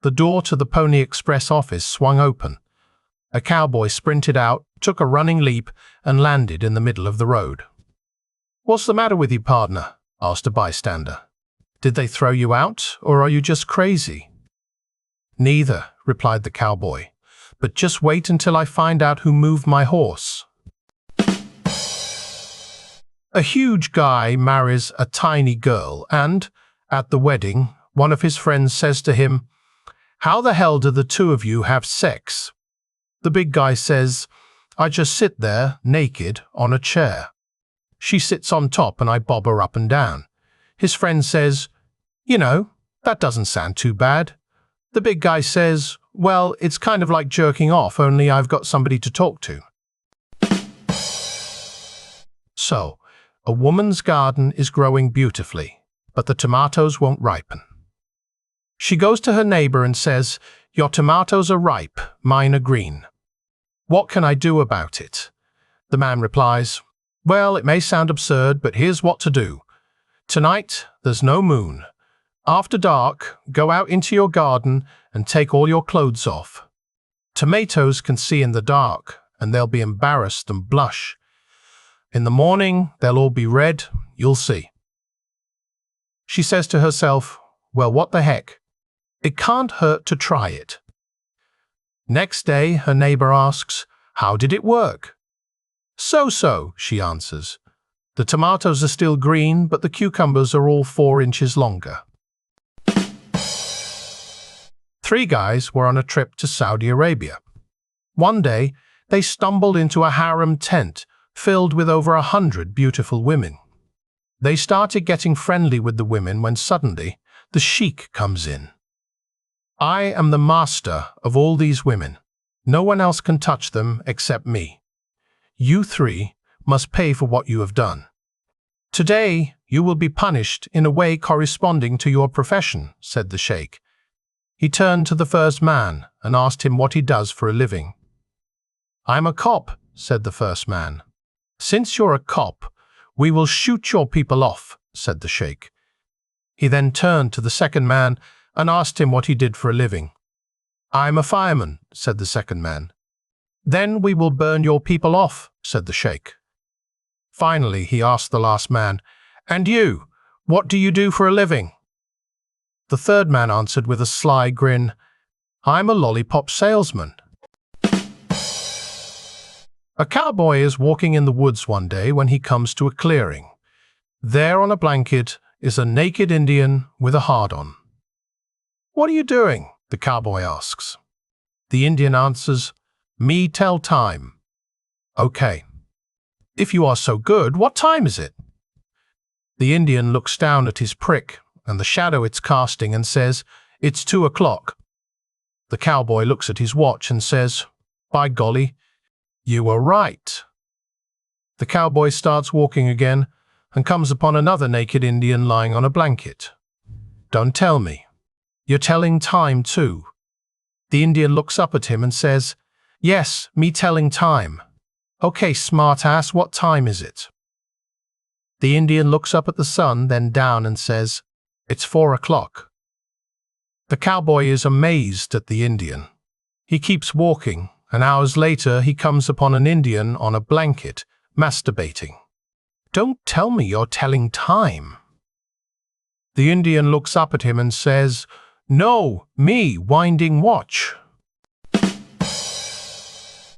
The door to the Pony Express office swung open. A cowboy sprinted out, took a running leap, and landed in the middle of the road. "What's the matter with you, pardner?" asked a bystander. "Did they throw you out, or are you just crazy?" "Neither," replied the cowboy, "but just wait until I find out who moved my horse." A huge guy marries a tiny girl and, at the wedding, one of his friends says to him, "How the hell do the two of you have sex?" The big guy says, "I just sit there, naked, on a chair. She sits on top and I bob her up and down." His friend says, "You know, that doesn't sound too bad." The big guy says, "Well, it's kind of like jerking off, only I've got somebody to talk to." So, a woman's garden is growing beautifully, but the tomatoes won't ripen. She goes to her neighbor and says, "Your tomatoes are ripe, mine are green. What can I do about it?" The man replies, "Well, it may sound absurd, but here's what to do. Tonight, there's no moon. After dark, go out into your garden and take all your clothes off. Tomatoes can see in the dark, and they'll be embarrassed and blush. In the morning, they'll all be red, you'll see." She says to herself, "Well, what the heck? It can't hurt to try it." Next day, her neighbor asks, "How did it work?" "So-so," she answers. "The tomatoes are still green, but the cucumbers are all 4 inches longer." 3 guys were on a trip to Saudi Arabia. One day, they stumbled into a harem tent filled with over 100 beautiful women. They started getting friendly with the women when suddenly the sheik comes in. "I am the master of all these women. No one else can touch them except me. You 3 must pay for what you have done. Today, you will be punished in a way corresponding to your profession," said the sheikh. He turned to the first man and asked him what he does for a living. "I'm a cop," said the first man. "Since you're a cop, we will shoot your people off," said the sheikh. He then turned to the second man and asked him what he did for a living. "I'm a fireman," said the second man. "Then we will burn your people off," said the sheikh. Finally, he asked the last man, "And you, what do you do for a living?" The third man answered with a sly grin, "I'm a lollipop salesman." A cowboy is walking in the woods one day when he comes to a clearing. There on a blanket is a naked Indian with a hard-on. "What are you doing?" the cowboy asks. The Indian answers, "Me tell time." "Okay. If you are so good, what time is it?" The Indian looks down at his prick and the shadow it's casting and says, "It's 2 o'clock." The cowboy looks at his watch and says, "By golly, you were right." The cowboy starts walking again and comes upon another naked Indian lying on a blanket. "Don't tell me. You're telling time too." The Indian looks up at him and says, "Yes, me telling time." "Okay, smartass, what time is it?" The Indian looks up at the sun, then down and says, "It's 4 o'clock." The cowboy is amazed at the Indian. He keeps walking, and hours later he comes upon an Indian on a blanket, masturbating. "Don't tell me you're telling time." The Indian looks up at him and says, "No, me winding watch."